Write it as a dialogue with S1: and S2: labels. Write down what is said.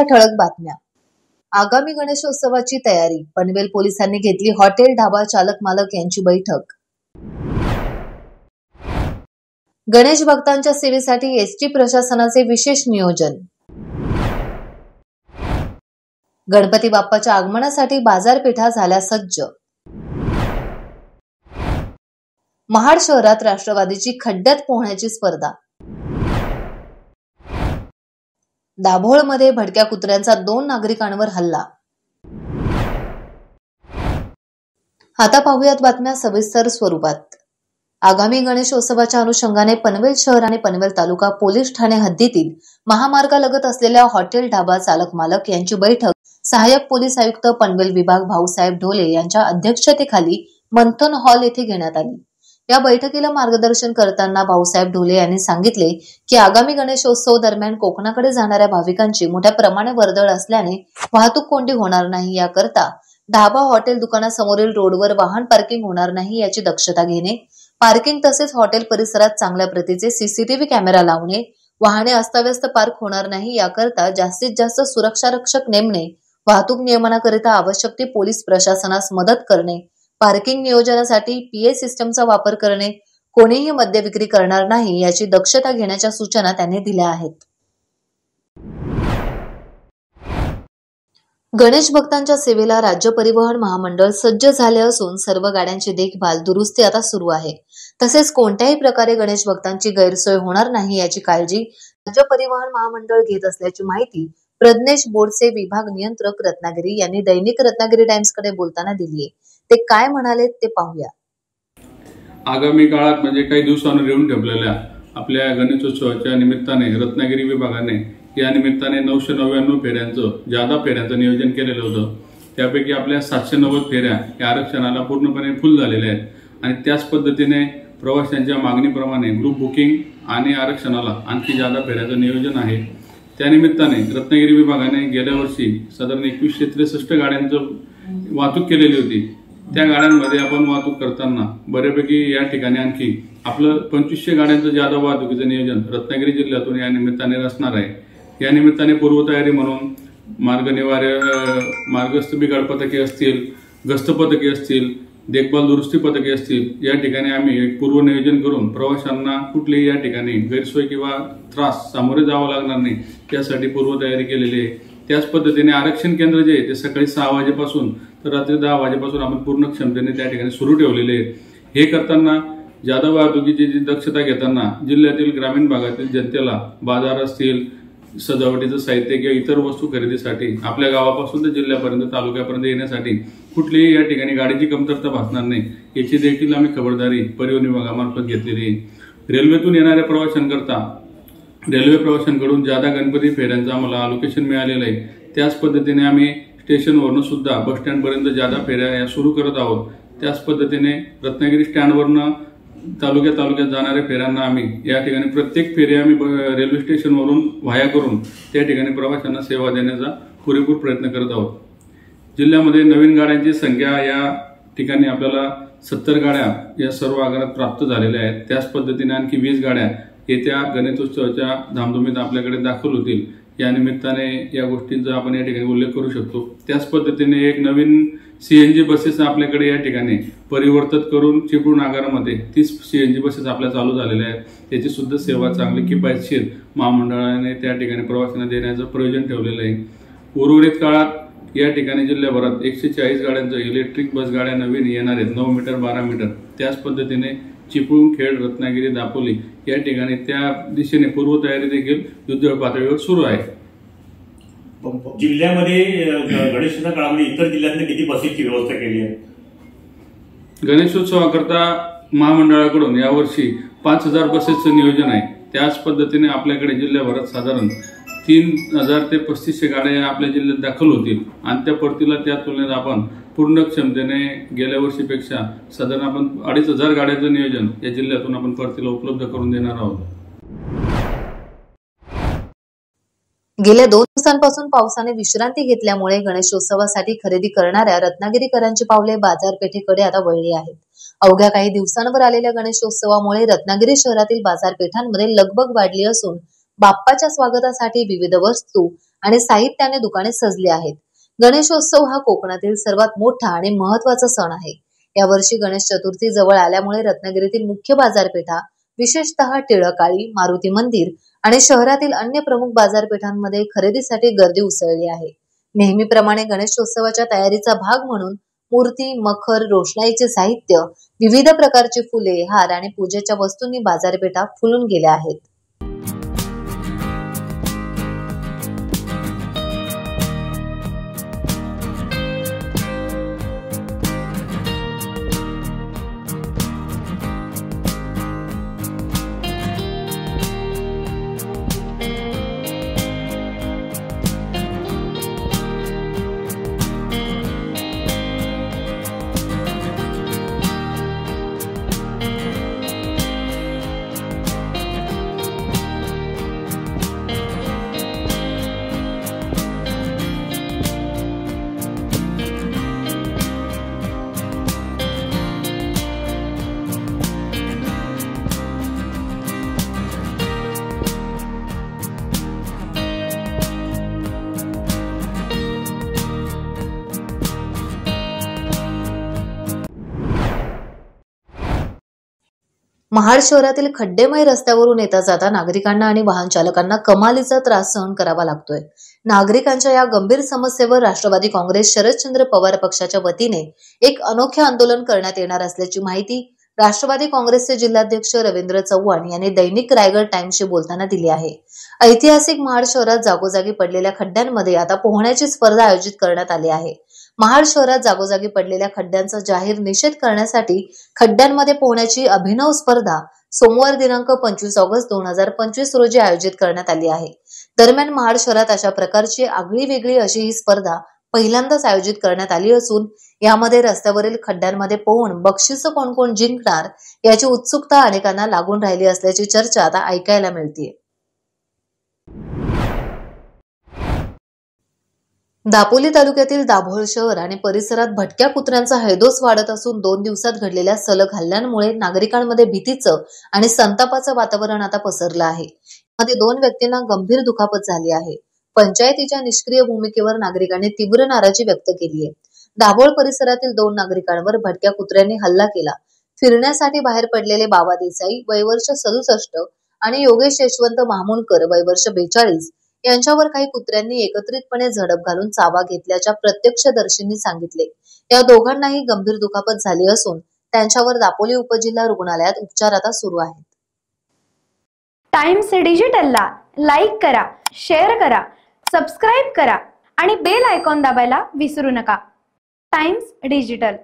S1: ठळक बातम्या. आगामी गणेशोत्सवाची तयारी. पनवेल पोलिसांनी घेतली हॉटेल ढाबा चालक मालक यांची बैठक. गणेश भक्तांच्या सेवेसाठी एसटी प्रशासनाचे विशेष नियोजन. गणपती बाप्पाच्या आगमनासाठी बाजारपेठा झाल्या सज्ज. महाड शहरात राष्ट्रवादीची खड्ड्यात पोहण्याची स्पर्धा. दाभोळमध्ये भटक्या कुत्र्यांचा 2 नागरिकांवर हल्ला. आता पाहूयात बातम्या सविस्तर स्वरूपात. आगामी गणेशोत्सवाच्या अनुषंगाने पनवेल शहर आणि पनवेल तालुका पोलीस ठाणे हद्दीतील महामार्गालगत असलेल्या हॉटेल ढाबा चालक मालक यांची बैठक सहाय्यक पोलीस आयुक्त पनवेल विभाग भाऊसाहेब ढोले यांच्या अध्यक्षतेखाली मंथन हॉल येथे घेण्यात आली. या बैठकीला मार्गदर्शन करताना भाऊसाहेब ढोले यांनी सांगितले की आगामी गणेशोत्सव दरम्यान कोकणाकडे जाणाऱ्या भाविकांची मोठ्या प्रमाणात वर्दळ असल्याने वाहतूक कोंडी होणार नाही याकरता ढाबा हॉटेल दुकानासमोरील रोडवर वाहन पार्किंग होणार नाही याची दक्षता घेणे, पार्किंग तसेच हॉटेल परिसरात चांगल्या प्रतीचे सीसीटीव्ही कॅमेरा लावणे, वाहने अस्ताव्यस्त पार्क होणार नाही याकरता जास्तीत जास्त सुरक्षा रक्षक नेमणे, वाहतूक नियमनाकरिता आवश्यक ती पोलीस प्रशासनास मदत करणे, पार्किंग नियोजनासाठी पीए सिस्टमचा वापर करणे, कोणीही मद्य विक्री करणार नाही याची दक्षता घेण्याच्या सूचना त्यांनी दिल्या आहेत. गणेश भक्तांच्या सेवेला राज्य परिवहन महामंडळ सज्ज झाले असून सर्व गाड्यांची देखभाल दुरुस्ती आता सुरू आहे. तसेच कोणत्याही प्रकारे गणेश भक्तांची गैरसोय होणार नाही याची काळजी राज्य परिवहन महामंडळ घेत असल्याची माहिती प्रज्ञेश बोर्डचे विभाग नियंत्रक रत्नागिरी यांनी दैनिक रत्नागिरी टाइम्सकडे बोलताना दिली आहे. ते काय म्हणाले ते पाहूया.
S2: आगामी काळात म्हणजे काही दिवसांवर येऊन ठेवलेल्या आपल्या गणेशोत्सवाच्या निमित्ताने रत्नागिरी विभागाने या निमित्ताने 999 फेऱ्यांचं जादा फेऱ्यांचं नियोजन केलेलं होतं. त्यापैकी आपल्या 790 फेऱ्या या आरक्षणाला पूर्णपणे फुल झालेल्या आहेत आणि त्याच पद्धतीने प्रवाशांच्या मागणीप्रमाणे ग्रुप बुकिंग आणि आरक्षणाला आणखी जादा फेऱ्याचं नियोजन आहे. त्यानिमित्ताने रत्नागिरी विभागाने गेल्या वर्षी साधारण 2163 गाड्यांचं वाहतूक केलेली होती. त्या गाड्यांमध्ये आपण वाहतूक करताना बऱ्यापैकी या ठिकाणी आणखी आपलं 2500 गाड्यांचं जादा वाहतुकीचं नियोजन रत्नागिरी जिल्ह्यातून या निमित्ताने असणार आहे. या निमित्ताने पूर्वतयारी म्हणून मार्गस्थ बिघाड पथके असतील, गस्त पथके असतील, देखभाल दुरुस्ती पथके असतील, या ठिकाणी आम्ही एक पूर्व नियोजन करून प्रवाशांना कुठलेही या ठिकाणी गैरसोय किंवा त्रास सामोरे जावं लागणार नाही त्यासाठी पूर्वतयारी केलेली आहे. त्याच पद्धतीने आरक्षण केंद्र जे आहे ते सकाळी 6 वाजेपासून तर रात्री 10 वाजेपासून आपण पूर्ण क्षमतेने त्या ठिकाणी सुरू ठेवलेले आहेत. हे करताना जादा वाहतुकीची जी दक्षता घेताना जिल्ह्यातील ग्रामीण भागातील जनतेला बाजार असतील, सजावटीचं साहित्य किंवा इतर वस्तू खरेदीसाठी आपल्या गावापासून तर जिल्ह्यापर्यंत तालुक्यापर्यंत येण्यासाठी कुठलीही या ठिकाणी गाडीची कमतरता भासणार नाही याची देखील आम्ही खबरदारी परिवहन विभागामार्फत घेतलेली आहे. रेल्वेतून येणाऱ्या प्रवाशांकरता रेल्वे प्रवाशांकडून जादा गणपती फेऱ्यांचं आम्हाला अलोकेशन मिळालेलं आहे. त्याच पद्धतीने आम्ही स्टेशनवरून सुद्धा बस स्टँडपर्यंत जादा फेऱ्या या सुरू करत आहोत. त्याच पद्धतीने रत्नागिरी स्टँडवरनं तालुक्यात जाणाऱ्या फेऱ्यांना आम्ही या ठिकाणी प्रत्येक फेरी आम्ही रेल्वे स्टेशनवरून व्हाया करून त्या ठिकाणी प्रवाशांना सेवा देण्याचा पुरेपूर प्रयत्न करत आहोत. जिल्ह्यामध्ये नवीन गाड्यांची संख्या या ठिकाणी आपल्याला 70 गाड्या या सर्व आगारात प्राप्त झालेल्या आहेत. त्याच पद्धतीने आणखी 20 गाड्या येत्या गणेशोत्सवाच्या धामधुमीत आपल्याकडे दाखल होतील. या निमित्ताने या गोष्टींचा आपण या ठिकाणी उल्लेख करू शकतो. त्याच पद्धतीने एक नवीन सीएनजी बसेस आपल्याकडे या ठिकाणी परिवर्तित करून चिपळूण आगारामध्ये 30 सीएनजी बसेस आपल्या चालू झालेल्या आहेत. त्याची सुद्धा सेवा चांगली किफायतशीर महामंडळाने त्या ठिकाणी प्रवाशांना देण्याचं प्रयोजन ठेवलेलं आहे. उर्वरित काळात या ठिकाणी जिल्ह्याभरात 140 गाड्यांचं इलेक्ट्रिक बस गाड्या नवीन येणार आहेत, 9 मीटर 12 मीटर. त्याच पद्धतीने चिपळूण, खेड, रत्नागिरी, दापोली या ठिकाणी त्या दिशेने पूर्वतयारी देखील युद्ध पातळीवर सुरू आहे.
S3: जिल्ह्यामध्ये गणेशोत्सव काळामध्ये इतर जिल्ह्यातल्या किती बसेसची व्यवस्था केली आहे?
S2: गणेशोत्सवाकरता महामंडळाकडून यावर्षी 5000 बसेसचं नियोजन आहे. त्याच पद्धतीने आपल्याकडे जिल्ह्याभरात साधारण 3000 ते 3500 गाड्या आपल्या जिल्ह्यात दाखल होतील आणि त्या परतीला त्या तुलनेत आपण पूर्ण क्षमतेने गेल्या वर्षीपेक्षा साधारण आपण 2500 गाड्यांचं नियोजन या जिल्ह्यातून आपण परतीला उपलब्ध करून देणार आहोत.
S1: गेल्या 2 दिवसांपासून पावसाने विश्रांती घेतल्यामुळे गणेशोत्सवासाठी खरेदी करणाऱ्या रत्नागिरीकरांची पावले बाजारपेठेकडे आता वळली आहेत. अवघ्या काही दिवसांवर आलेल्या गणेशोत्सवामुळे रत्नागिरी शहरातील बाजारपेठांमध्ये लगबग वाढली असून बाप्पाच्या स्वागतासाठी विविध वस्तू आणि साहित्याने दुकाने सजली आहेत. गणेशोत्सव हा कोकणातील सर्वात मोठा आणि महत्त्वाचा सण आहे. यावर्षी गणेश चतुर्थी जवळ आल्यामुळे रत्नागिरीतील मुख्य बाजारपेठा, विशेषतः टिळकाळी, मारुती मंदिर आणि शहरातील अन्य प्रमुख बाजारपेठांमध्ये खरेदीसाठी गर्दी उसळली आहे. नेहमीप्रमाणे गणेशोत्सवाच्या तयारीचा भाग म्हणून मूर्ती, मखर, रोषणाईचे साहित्य, विविध प्रकारची फुले, हार आणि पूजेच्या वस्तूंनी बाजारपेठा फुलून गेल्या आहेत. महाड शहरातील खड्डेमय रस्त्यावरून येता जाता नागरिकांना आणि वाहन चालकांना कमालीचा त्रास सहन करावा लागतोय. नागरिकांच्या या गंभीर समस्येवर राष्ट्रवादी काँग्रेस शरदचंद्र पवार पक्षाच्या वतीने एक अनोखे आंदोलन करण्यात येणार असल्याची माहिती राष्ट्रवादी काँग्रेसचे जिल्हाध्यक्ष रवींद्र चव्हाण यांनी दैनिक रायगड टाइम्सशी बोलताना दिली आहे. ऐतिहासिक महाड शहरात जागोजागी पडलेल्या खड्ड्यांमध्ये आता पोहण्याची स्पर्धा आयोजित करण्यात आली आहे. महाड शहरात जागोजागी पडलेल्या खड्ड्यांचा जाहीर निषेध करण्यासाठी खड्ड्यांमध्ये पोहण्याची अभिनव स्पर्धा सोमवार दिनांक 25 ऑगस्ट 2025 रोजी आयोजित करण्यात आली आहे. दरम्यान महाड शहरात अशा प्रकारची आगळी वेगळी अशी ही स्पर्धा पहिल्यांदाच आयोजित करण्यात आली असून यामध्ये रस्त्यावरील खड्ड्यांमध्ये पोहून बक्षीस कोण कोण जिंकणार याची उत्सुकता अनेकांना लागून राहिली असल्याची चर्चा आता ऐकायला मिळते. दापोली तालुक्यातील दाभोळ शहर आणि परिसरात भटक्या कुत्र्यांचा हैदोस वाढत असून 2 दिवसात घडलेल्या सलग हल्ल्यांमुळे नागरिकांमध्ये भीतीचं आणि संतापाचं वातावरण आता पसरलं आहे. यामध्ये 2 व्यक्तींना गंभीर दुखापत झाली आहे. पंचायतीच्या निष्क्रिय भूमिकेवर नागरिकांनी तीव्र नाराजी व्यक्त केली आहे. दाभोळ परिसरातील 2 नागरिकांवर भटक्या कुत्र्यांनी हल्ला केला. फिरण्यासाठी बाहेर पडलेले बाबा देसाई वय वर्ष 67 आणि योगेश यशवंत मामुणकर वय वर्ष 42 यांच्यावर काही कुत्र्यांनी एकत्रितपणे झडप घालून चावा घेतल्याच्या प्रत्यक्षदर्शींनी सांगितले. या दोघांनाही गंभीर दुखापत झाली असून त्यांच्यावर दापोली उपजिल्हा रुग्णालयात उपचार आता सुरू आहेत.
S4: टाइम्स डिजिटलला लाईक करा, शेअर करा, सबस्क्राईब करा आणि बेल आयकॉन दाबायला विसरू नका. Times digital.